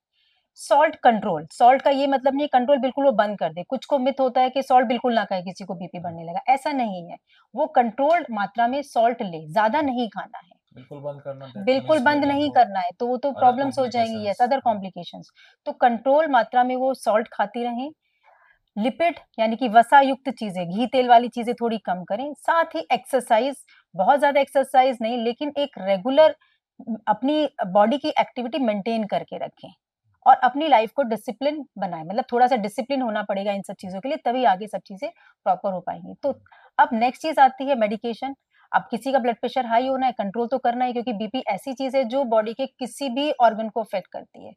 salt control, salt का ये मतलब नहीं कंट्रोल बिल्कुल वो बंद कर दे, कुछ को मिथ होता है कि सॉल्ट बिल्कुल ना खाए किसी को बीपी बढ़ने लगा, ऐसा नहीं है। वो कंट्रोल्ड मात्रा में सॉल्ट ले, ज्यादा नहीं खाना है, बिल्कुल बंद करना, बिल्कुल बंद नहीं करना है, तो वो तो प्रॉब्लम्स हो जाएंगी, यस, अदर कॉम्प्लिकेशंस। तो कंट्रोल मात्रा में वो सॉल्ट खाती रहें, लिपिड यानी कि वसा युक्त चीजें, घी तेल वाली चीजें थोड़ी कम करें, साथ ही एक्सरसाइज, बहुत ज्यादा एक्सरसाइज नहीं लेकिन एक रेगुलर अपनी बॉडी की एक्टिविटी मेंटेन करके रखें, और अपनी लाइफ को डिसिप्लिन बनाएं, मतलब थोड़ा सा डिसिप्लिन होना पड़ेगा इन सब चीजों के लिए, तभी आगे सब चीजें प्रॉपर हो पाएंगी। तो अब नेक्स्ट चीज आती है मेडिकेशन। अब किसी का ब्लड प्रेशर हाई होना है, कंट्रोल तो करना है क्योंकि बीपी ऐसी चीज है जो बॉडी के किसी भी ऑर्गन को अफेक्ट करती है,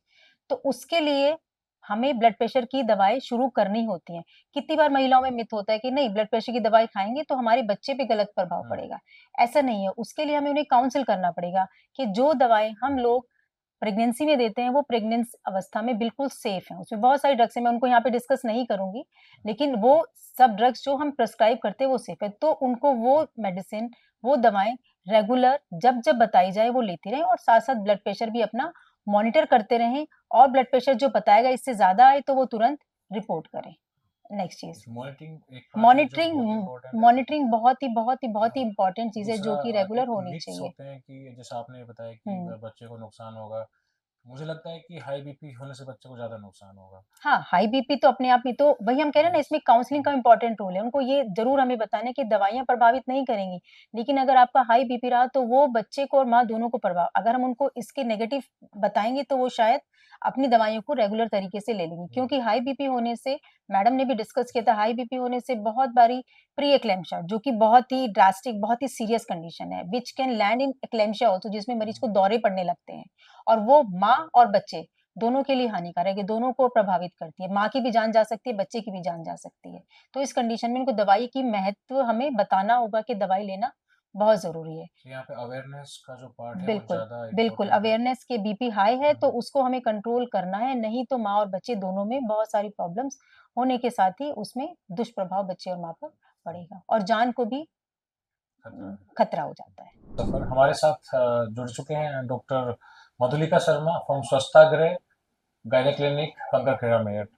तो उसके लिए हमें ब्लड प्रेशर की दवाएं शुरू करनी होती हैं। कितनी बार महिलाओं में मिथ होता है कि नहीं ब्लड प्रेशर की दवाई खाएंगे तो हमारे बच्चे पे गलत प्रभाव पड़ेगा, ऐसा नहीं है। उसके लिए हमें उन्हें काउंसिल करना पड़ेगा कि जो दवाएं हम लोग प्रेगनेंसी में देते हैं वो प्रेगनेंस अवस्था में बिल्कुल सेफ है। उसमें बहुत सारी ड्रग्स है, मैं उनको यहाँ पे डिस्कस नहीं करूंगी, लेकिन वो सब ड्रग्स जो हम प्रिस्क्राइब करते हैं वो सेफ है, तो उनको वो मेडिसिन, वो दवाएं रेगुलर जब जब बताई जाए वो लेती रहें, और साथ साथ ब्लड प्रेशर भी अपना मॉनिटर करते रहें, और ब्लड प्रेशर जो बताएगा इससे ज्यादा आए तो वो तुरंत रिपोर्ट करें। नेक्स्ट चीज मॉनिटरिंग बहुत ही इंपॉर्टेंट चीज है जो कि रेगुलर होनी चाहिए। होते हैं कि जैसे आपने बताया कि बच्चे को नुकसान होगा, मुझे लगता है कि हाई बीपी होने से बच्चे को ज्यादा नुकसान होगा। हाँ, हाई बीपी तो अपने आप में, तो वही हम कह रहे हैं ना, इसमें काउंसलिंग का इंपॉर्टेंट रोल है, उनको ये जरूर हमें बताना है कि दवाइयां प्रभावित नहीं करेंगी, लेकिन अगर आपका हाई बीपी रहा तो वो बच्चे को और माँ दोनों को प्रभाव, अगर हम उनको इसके नेगेटिव बताएंगे तो वो शायद अपनी दवाइयों को रेगुलर तरीके से ले लेंगे, क्योंकि हाई बीपी होने से, मैडम ने भी डिस्कस किया था, हाई बीपी होने से बहुत बारी प्री एक्लेम्पशिया, जो कि बहुत ही ड्रास्टिक, बहुत ही सीरियस कंडीशन है, which can land in eclampsia also, जिसमें मरीज को दौरे पड़ने लगते हैं, और वो माँ और बच्चे दोनों के लिए हानिकारक है, दोनों को प्रभावित करती है, माँ की भी जान जा सकती है, बच्चे की भी जान जा सकती है। तो इस कंडीशन में उनको दवाई की महत्व हमें बताना होगा कि दवाई लेना बहुत जरूरी है। तो यहाँ पे अवेयरनेस का जो पार्ट है वो बिल्कुल ज्यादा बिल्कुल, इम्पोर्टेंट है। अवेयरनेस के बीपी हाई है तो उसको हमें कंट्रोल करना है, नहीं तो माँ और बच्चे दोनों में बहुत सारी प्रॉब्लम्स होने के साथ ही उसमें दुष्प्रभाव बच्चे और माँ पर पड़ेगा और जान को भी खतरा है। खतरा हो जाता है। सफर हमारे साथ जुड़ चुके हैं doctor Madhulika Sharma from Swasthagriha gynae clinic Kankarkhera Meerut.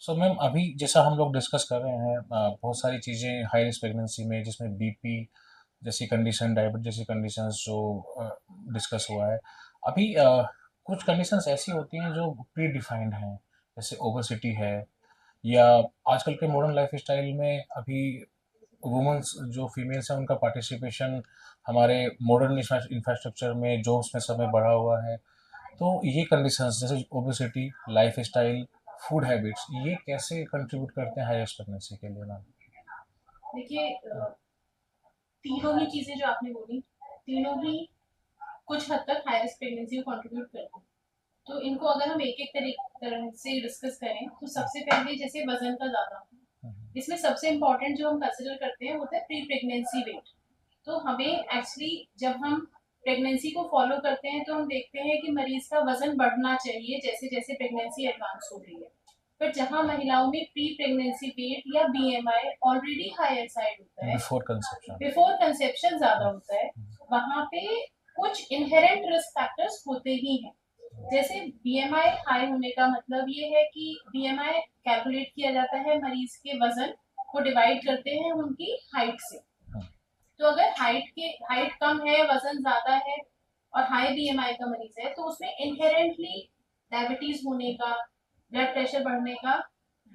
So ma'am, अभी जैसा हम लोग डिस्कस कर रहे हैं बहुत सारी चीज़ें हाई रिस्क प्रेगनेंसी में, जिसमें बीपी जैसी कंडीशन, डायबिटीज जैसी कंडीशंस जो डिस्कस हुआ है। अभी कुछ कंडीशंस ऐसी होती हैं जो प्री डिफाइंड हैं, जैसे ओबेसिटी है, या आजकल के मॉडर्न लाइफ स्टाइल में अभी वुमेन्स जो फीमेल्स हैं उनका पार्टिसिपेशन हमारे मॉडर्न इंफ्रास्ट्रक्चर में जॉब्स में समय बढ़ा हुआ है। तो ये कंडीशंस जैसे ओबेसिटी, लाइफस्टाइल, फूड हैबिट्स, ये कैसे कंट्रीब्यूट करते हैं हाई रिस्क प्रेगनेंसी के लिए मैम? देखिए, तीनों ही चीजें जो आपने बोली, तीनों ही कुछ हद तक हाई रिस्क प्रेगनेंसी को कंट्रीब्यूट करती हैं। तो इनको अगर हम एक एक तरह से डिस्कस करें तो सबसे पहले जैसे वजन का ज्यादा, इसमें सबसे इम्पोर्टेंट जो हम कंसिडर करते हैं होता है प्री प्रेगनेंसी वेट। तो हमें एक्चुअली जब हम प्रेगनेंसी को फॉलो करते हैं तो हम देखते हैं कि मरीज का वजन बढ़ना चाहिए जैसे जैसे प्रेगनेंसी एडवांस हो रही है। पर जहां महिलाओं में प्री प्रेगनेंसी वेट या बीएमआई ऑलरेडी हायर साइड होता है, बिफोर कंसेप्शन ज्यादा होता है, वहां पे कुछ इनहेरेंट रिस्क फैक्टर्स होते ही हैं। जैसे बीएमआई हाई होने का मतलब ये है कि बीएमआई कैलकुलेट किया जाता है मरीज के वजन को डिवाइड करते हैं उनकी हाइट से। तो अगर हाइट कम है, वजन ज्यादा है और हाई बीएमआई का मरीज है तो उसमें इनहेरेंटली डायबिटीज होने का, ब्लड प्रेशर बढ़ने का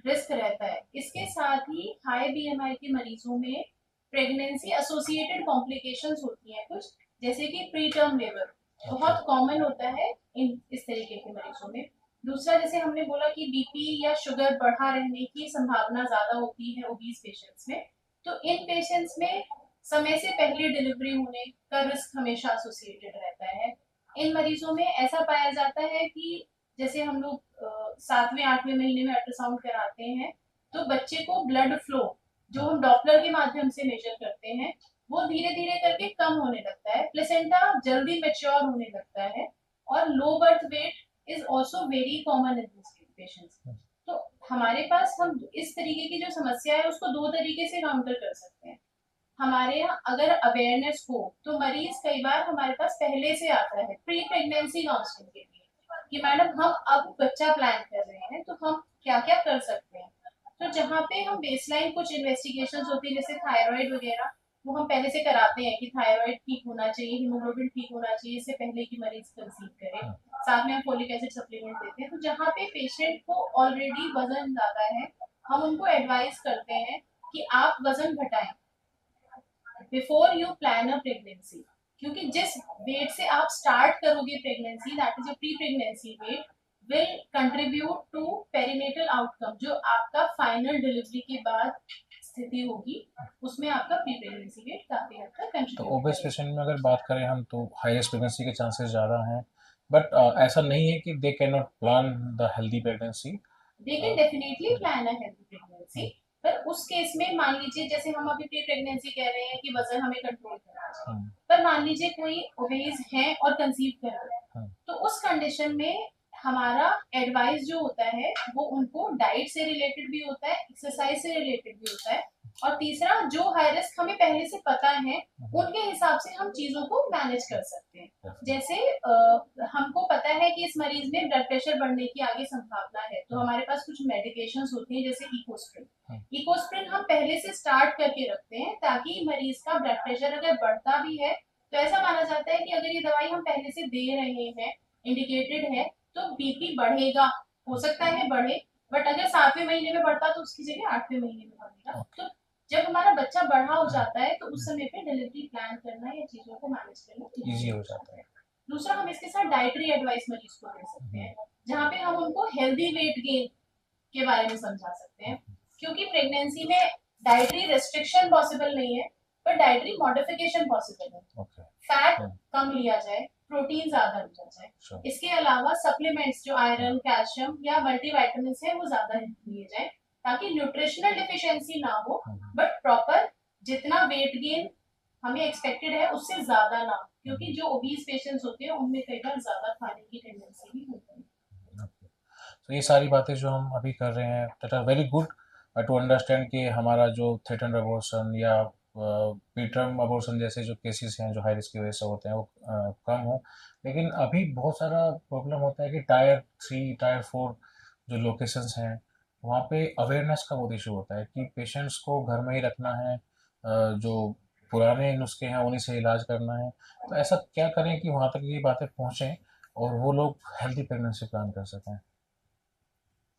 रिस्क रहता है। इसके साथ ही हाई बीएमआई के मरीजों में प्रेगनेंसी एसोसिएटेड कॉम्प्लिकेशंस होती हैं कुछ, जैसे कि प्री टर्म लेबर बहुत कॉमन होता है इस तरीके के मरीजों में। दूसरा, जैसे हमने बोला कि बीपी या शुगर बढ़ा रहने की संभावना ज्यादा होती है ओबीज पेशेंट्स में, तो इन पेशेंट्स में समय से पहले डिलीवरी होने का रिस्क हमेशा एसोसिएटेड रहता है। इन मरीजों में ऐसा पाया जाता है कि जैसे हम लोग 7वें-8वें महीने में अल्ट्रासाउंड कराते हैं तो बच्चे को ब्लड फ्लो जो हम डॉपलर के माध्यम से मेजर करते हैं वो धीरे धीरे करके कम होने लगता है, प्लेसेंटा जल्दी मेच्योर होने लगता है, और low birth weight is also very common in this patients. तो हमारे पास हम इस तरीके की जो समस्या है उसको दो तरीके से काउंटर कर सकते हैं। हमारे यहाँ अगर अवेयरनेस हो तो मरीज कई बार हमारे पास पहले से आता है प्री प्रेगनेंसी काउंसलिंग के लिए कि मैडम हम अब बच्चा प्लान कर रहे हैं तो हम क्या क्या कर सकते हैं। तो जहाँ पे हम बेसलाइन कुछ इन्वेस्टिगेशन होती है जैसे थायराइड वगैरह, वो हम पहले से कराते हैं कि थायराइड ठीक होना चाहिए, हीमोग्लोबिन ठीक होना चाहिए इससे पहले कि मरीज कंसीव करे। साथ में हम फोलिक एसिड सप्लीमेंट देते हैं। तो जहाँ पे पेशेंट को ऑलरेडी वजन ज्यादा है हम उनको एडवाइस करते हैं कि आप वजन घटाएं before you plan a pregnancy, क्योंकि जिस वेट से आप स्टार्ट करोगे pregnancy, that is your pre pregnancy weight, will contribute to perinatal outcome. जो आपका फाइनल डिलीवरी के बाद स्थिति होगी उसमें आपका प्री प्रेगनेंसी वेट काफी हद तक तो कंट्रीब्यूट ओबेस पेशेंट में अगर बात करें हम तो हाई रिस्क प्रेगनेंसी के चांसेस ज़्यादा हैं, बट ऐसा नहीं है कि they can not plan the healthy pregnancy. They can definitely plan a healthy pregnancy. पर उस केस में मान लीजिए जैसे हम अभी प्री प्रेगनेंसी कह रहे हैं कि वजन हमें कंट्रोल करना चाहिए, पर मान लीजिए कोई ओबेस है और कंसीव कर रहा है तो उस कंडीशन में हमारा एडवाइस जो होता है वो उनको डाइट से रिलेटेड भी होता है, एक्सरसाइज से रिलेटेड भी होता है, और तीसरा जो हाई रिस्क हमें पहले से पता है उनके हिसाब से हम चीजों को मैनेज कर सकते हैं। जैसे हमको पता है कि इस मरीज में ब्लड प्रेशर बढ़ने की आगे संभावना है तो हमारे पास कुछ मेडिकेशंस होती हैं जैसे इकोस्प्रिन। इकोस्प्रिन हम पहले से स्टार्ट करके रखते हैं ताकि मरीज का ब्लड प्रेशर अगर बढ़ता भी है तो ऐसा माना जाता है कि अगर ये दवाई हम पहले से दे रहे हैं, इंडिकेटेड है, तो बीपी बढ़ेगा, हो सकता है बढ़े, बट अगर 7वें महीने में बढ़ता तो उसकी जगह 8वें महीने में बढ़ेगा। तो जब हमारा बच्चा बड़ा हो जाता है तो उस समय पे डिलीवरी प्लान करना या चीजों को मैनेज करना इजी हो जाता है। दूसरा, हम इसके साथ डाइटरी एडवाइस मरीज को दे सकते हैं जहाँ पे हम उनको हेल्दी वेट गेन के बारे में समझा सकते हैं, क्योंकि प्रेगनेंसी में डाइटरी रेस्ट्रिक्शन पॉसिबल नहीं है पर डाइटरी मॉडिफिकेशन पॉसिबल है। फैट कम लिया जाए, प्रोटीन ज्यादा लिया जाए, इसके अलावा सप्लीमेंट्स जो आयरन, कैल्शियम या मल्टीविटामिन है वो ज्यादा लिए जाए ताकि न्यूट्रिशनल डिफिशियंसी ना हो, बट प्रॉपर जितना वेट गेन हमें एक्सपेक्टेड है उससे ज्यादा ना, क्योंकि जो ओबीज पेशेंट्स होते हैं उनमें कई बार ज्यादा खाने की टेंडेंसी भी होती है। तो ये सारी बातें जो हम अभी कर रहे हैं that are very good to understand कि हमारा जो थ्रेटन अबॉर्शन या प्रीटर्म अबॉर्शन जैसे जो केसेस हैं जो हाई रिस्क की वजह से होते हैं वो कम हो। लेकिन अभी बहुत सारा प्रॉब्लम होता है कि टायर 3 टायर 4 जो लोकेशंस हैं वहाँ पे अवेयरनेस का बहुत इशू होता है कि पेशेंट्स को घर में ही रखना है, जो पुराने नुस्खे हैं उन्हीं से इलाज करना है। तो ऐसा क्या करें कि वहाँ तक ये बातें पहुँचें और वो लोग हेल्दी प्रेगनेंसी प्लान कर सकें।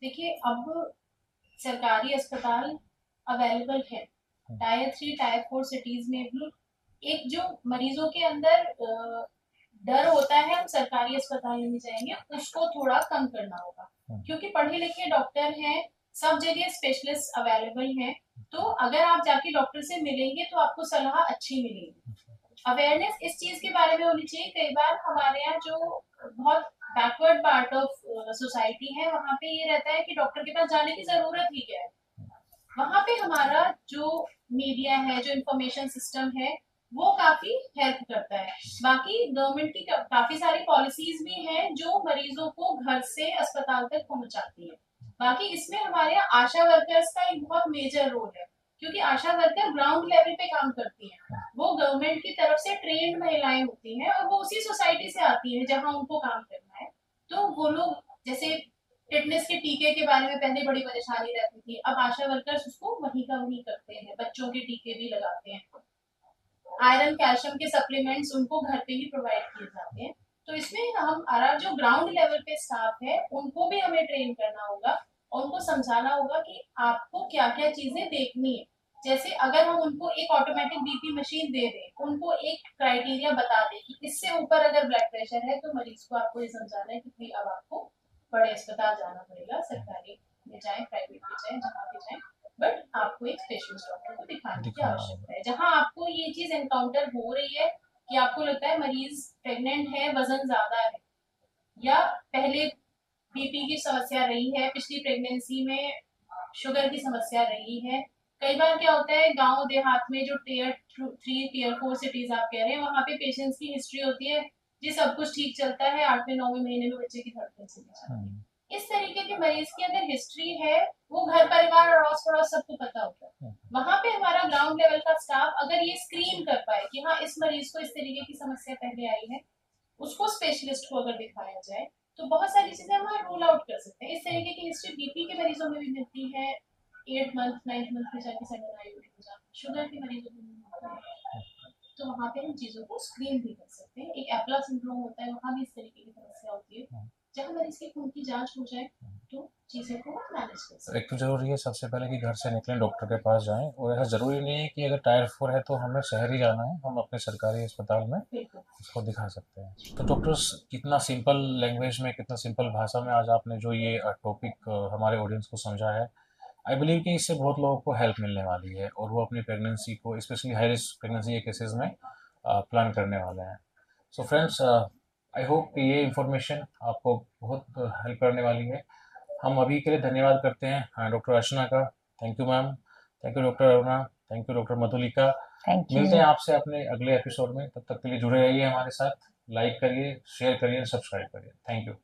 देखिए, अब सरकारी अस्पताल अवेलेबल है टायर 3 टायर 4 सिटीज में भी। एक जो मरीजों के अंदर डर होता है हम सरकारी अस्पताल नहीं जाएंगे, उसको थोड़ा कम करना होगा, क्योंकि पढ़े लिखे डॉक्टर हैं, सब जगह स्पेशलिस्ट अवेलेबल हैं। तो अगर आप जाके डॉक्टर से मिलेंगे तो आपको सलाह अच्छी मिलेगी। अवेयरनेस इस चीज के बारे में होनी चाहिए। कई बार हमारे यहाँ जो बहुत बैकवर्ड पार्ट ऑफ सोसाइटी है वहाँ पे ये रहता है कि डॉक्टर के पास जाने की जरूरत ही क्या है। वहाँ पे हमारा जो मीडिया है, जो इंफॉर्मेशन सिस्टम है, वो काफी हेल्प करता है। बाकी गवर्नमेंट की काफी सारी पॉलिसीज भी हैं जो मरीजों को घर से अस्पताल तक पहुंचाती है। बाकी इसमें हमारे यहाँ आशा वर्कर्स का एक बहुत मेजर रोल है, क्योंकि आशा वर्कर ग्राउंड लेवल पे काम करती हैं। वो गवर्नमेंट की तरफ से ट्रेन्ड महिलाएं होती हैं और वो उसी सोसाइटी से आती हैं जहाँ उनको काम करना है। तो वो लोग जैसे टिटनेस के टीके के बारे में पहले बड़ी परेशानी रहती थी, अब आशा वर्कर्स उसको वहीं का वहीं करते हैं, बच्चों के टीके भी लगाते हैं। आयरन कैल्शियम के सप्लीमेंट्स उनको घर पे ही प्रोवाइड किए जाते हैं। तो इसमें हमारा जो ग्राउंड लेवल पे स्टाफ है उनको भी हमें ट्रेन करना होगा और उनको समझाना होगा कि आपको क्या क्या चीजें देखनी है। जैसे अगर हम उनको एक ऑटोमेटिक बीपी मशीन दे दें, उनको एक क्राइटेरिया बता दें कि इससे ऊपर अगर ब्लड प्रेशर है तो मरीज को आपको ये समझाना है कि भाई अब आपको बड़े अस्पताल जाना पड़ेगा, सरकारी में जाए, प्राइवेट में जाए, जहाँ भी जाए, बट आपको एक स्पेशलिस्ट डॉक्टर को दिखाने की आवश्यकता है। जहाँ आपको ये चीज एनकाउंटर हो रही है कि आपको लगता है मरीज प्रेग्नेंट है, वजन ज्यादा है, या पहले बीपी की समस्या रही है, पिछली प्रेगनेंसी में शुगर की समस्या रही है। कई बार क्या होता है गांव देहात में जो टियर 3 टियर 4 सिटीज आप कह रहे हैं वहां पे पेशेंट्स की हिस्ट्री होती है जी सब कुछ ठीक चलता है, 8वें 9वें महीने में बच्चे की धड़कन से जाती है। इस तरीके के मरीज की अगर हिस्ट्री है, वो घर परिवार और अड़ोस पड़ोस सबको पता होता है। वहां पे हमारा ग्राउंड लेवल का स्टाफ अगर ये स्क्रीन कर पाए कि हाँ इस मरीज को इस तरीके की समस्या पहले आई है, उसको स्पेशलिस्ट को अगर दिखाया जाए तो बहुत सारी चीजें हम रूल आउट कर सकते हैं। इस तरीके की हिस्ट्री बीपी के मरीजों में भी मिलती है, 8 मंथ 9 मंथ में जाके सडन आईओडी हो जाती है, शुगर के मरीजों में भी मिलती है। तो वहाँ पे हम चीजों को स्क्रीन भी कर सकते हैं। एक एप्ला सिंड्रोम होता है, वहाँ भी इस तरीके की समस्या होती है। जहाँ मरीज की खून की जांच हो जाए तो चीजों को मैनेज कर सकते हैं। एक तो जरूरी है सबसे पहले कि घर से निकलें डॉक्टर के पास जाएं, और ऐसा जरूरी नहीं है कि अगर टायर 4 है तो हमें शहर ही जाना है, हम अपने सरकारी अस्पताल में उसको दिखा सकते हैं। तो डॉक्टर्स कितना सिंपल लैंग्वेज में, कितना सिंपल भाषा में आज आपने जो ये टॉपिक हमारे ऑडियंस को समझा है, आई बिलीव कि इससे बहुत लोगों को हेल्प मिलने वाली है और वो अपनी प्रेगनेंसी को स्पेशली हाई रिस्क प्रेगनेंसी के केसेस में प्लान करने वाले हैं। सो फ्रेंड्स, आई होप कि ये इंफॉर्मेशन आपको बहुत हेल्प करने वाली है। हम अभी के लिए धन्यवाद करते हैं डॉक्टर अर्चना का। Thank you ma'am, thank you doctor Aruna, thank you doctor Madhulika. Thank you. मिलते हैं आपसे अपने अगले एपिसोड में, तब तक के लिए जुड़े रहिए हमारे साथ, लाइक करिए, शेयर करिए, सब्सक्राइब करिए। Thank you.